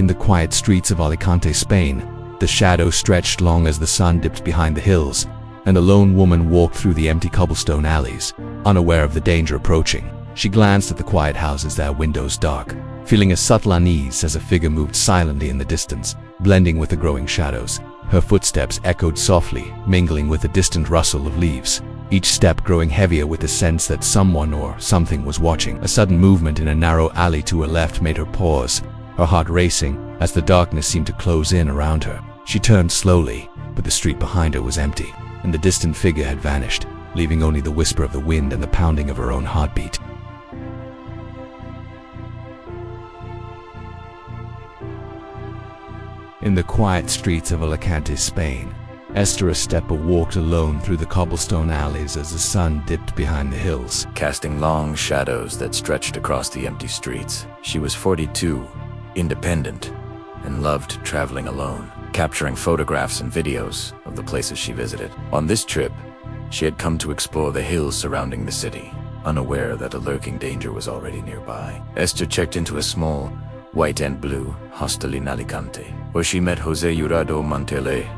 In the quiet streets of Alicante, Spain, the shadow stretched long as the sun dipped behind the hills, and a lone woman walked through the empty cobblestone alleys, unaware of the danger approaching. She glanced at the quiet houses, their windows dark, feeling a subtle unease as a figure moved silently in the distance, blending with the growing shadows. Her footsteps echoed softly, mingling with the distant rustle of leaves, each step growing heavier with the sense that someone or something was watching. A sudden movement in a narrow alley to her left made her pause, her heart racing as the darkness seemed to close in around her. She turned slowly, but the street behind her was empty, and the distant figure had vanished, leaving only the whisper of the wind and the pounding of her own heartbeat. In the quiet streets of Alicante, Spain, Esther Estepa walked alone through the cobblestone alleys as the sun dipped behind the hills, casting long shadows that stretched across the empty streets. She was 42, independent, and loved traveling alone, capturing photographs and videos of the places she visited. On this trip, she had come to explore the hills surrounding the city, unaware that a lurking danger was already nearby. Esther checked into a small, white and blue hostel in Alicante, where she met José Jurado Montilla,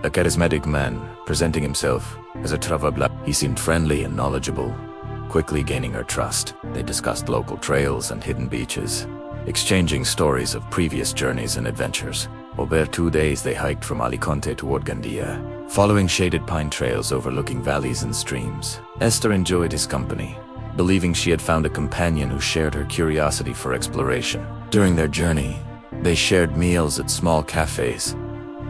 a charismatic man presenting himself as a traveler. He seemed friendly and knowledgeable, quickly gaining her trust. They discussed local trails and hidden beaches, exchanging stories of previous journeys and adventures. Over 2 days they hiked from Alicante toward Gandía, following shaded pine trails overlooking valleys and streams. Esther enjoyed his company, believing she had found a companion who shared her curiosity for exploration. During their journey, they shared meals at small cafes,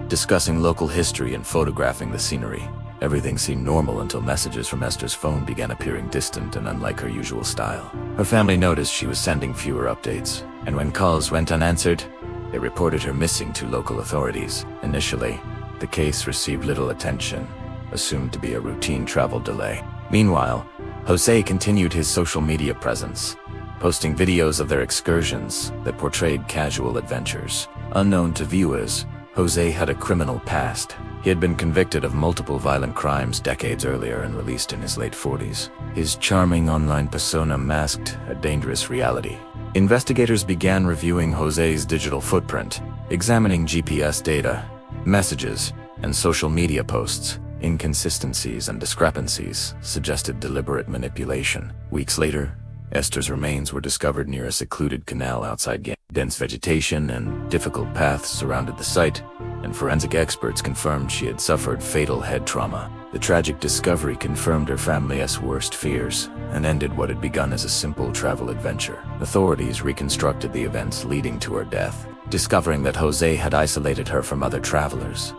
discussing local history and photographing the scenery. Everything seemed normal until messages from Esther's phone began appearing distant and unlike her usual style. Her family noticed she was sending fewer updates, and when calls went unanswered, they reported her missing to local authorities. Initially, the case received little attention, assumed to be a routine travel delay. Meanwhile, José continued his social media presence, posting videos of their excursions that portrayed casual adventures. Unknown to viewers, José had a criminal past. He had been convicted of multiple violent crimes decades earlier and released in his late 40s. His charming online persona masked a dangerous reality. Investigators began reviewing José's digital footprint, examining GPS data, messages, and social media posts. Inconsistencies and discrepancies suggested deliberate manipulation. Weeks later, Esther's remains were discovered near a secluded canal outside Gandía. Dense vegetation and difficult paths surrounded the site, and forensic experts confirmed she had suffered fatal head trauma. The tragic discovery confirmed her family's worst fears and ended what had begun as a simple travel adventure. Authorities reconstructed the events leading to her death, discovering that José had isolated her from other travelers,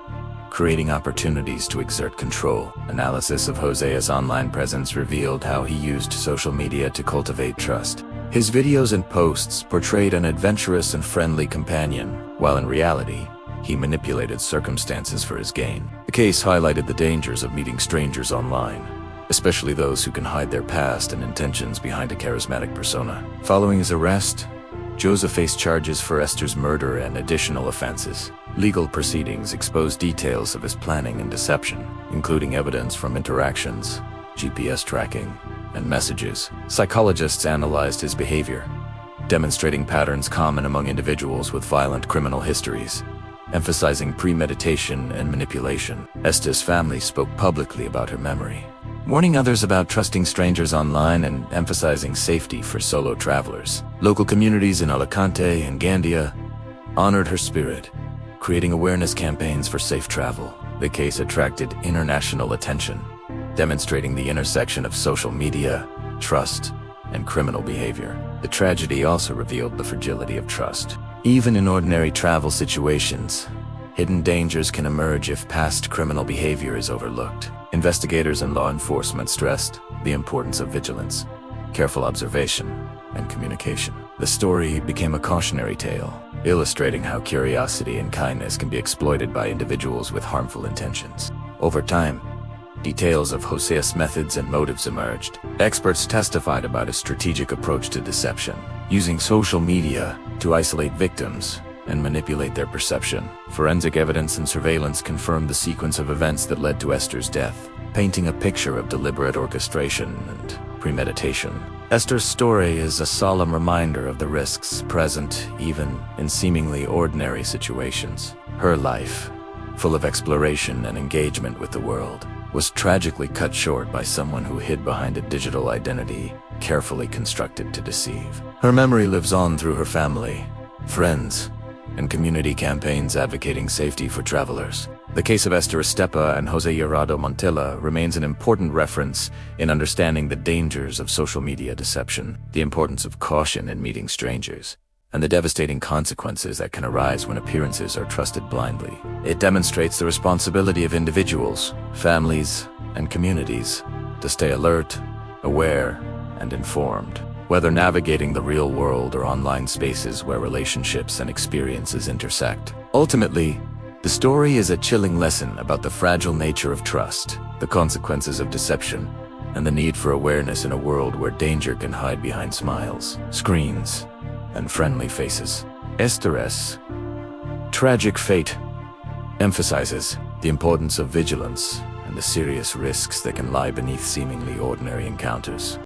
creating opportunities to exert control. Analysis of José's online presence revealed how he used social media to cultivate trust. His videos and posts portrayed an adventurous and friendly companion, while in reality, he manipulated circumstances for his gain. The case highlighted the dangers of meeting strangers online, especially those who can hide their past and intentions behind a charismatic persona. Following his arrest, José faced charges for Esther's murder and additional offenses. Legal proceedings exposed details of his planning and deception, including evidence from interactions, GPS tracking, and messages. Psychologists analyzed his behavior, demonstrating patterns common among individuals with violent criminal histories, emphasizing premeditation and manipulation. Esther's family spoke publicly about her memory, warning others about trusting strangers online and emphasizing safety for solo travelers. Local communities in Alicante and Gandía honored her spirit, creating awareness campaigns for safe travel. The case attracted international attention, demonstrating the intersection of social media, trust, and criminal behavior. The tragedy also revealed the fragility of trust. Even in ordinary travel situations, hidden dangers can emerge if past criminal behavior is overlooked. Investigators and law enforcement stressed the importance of vigilance, careful observation, and communication. The story became a cautionary tale, illustrating how curiosity and kindness can be exploited by individuals with harmful intentions. Over time, details of José's methods and motives emerged. Experts testified about his strategic approach to deception, using social media to isolate victims and manipulate their perception. Forensic evidence and surveillance confirmed the sequence of events that led to Esther's death, painting a picture of deliberate orchestration and premeditation. Esther's story is a solemn reminder of the risks present even in seemingly ordinary situations. Her life, full of exploration and engagement with the world, was tragically cut short by someone who hid behind a digital identity carefully constructed to deceive. Her memory lives on through her family, friends, and community campaigns advocating safety for travelers. The case of Esther Estepa and José Jurado Montilla remains an important reference in understanding the dangers of social media deception, the importance of caution in meeting strangers, and the devastating consequences that can arise when appearances are trusted blindly. It demonstrates the responsibility of individuals, families, and communities to stay alert, aware, and informed, whether navigating the real world or online spaces where relationships and experiences intersect. Ultimately, the story is a chilling lesson about the fragile nature of trust, the consequences of deception, and the need for awareness in a world where danger can hide behind smiles, screens, and friendly faces. Esther's tragic fate emphasizes the importance of vigilance and the serious risks that can lie beneath seemingly ordinary encounters.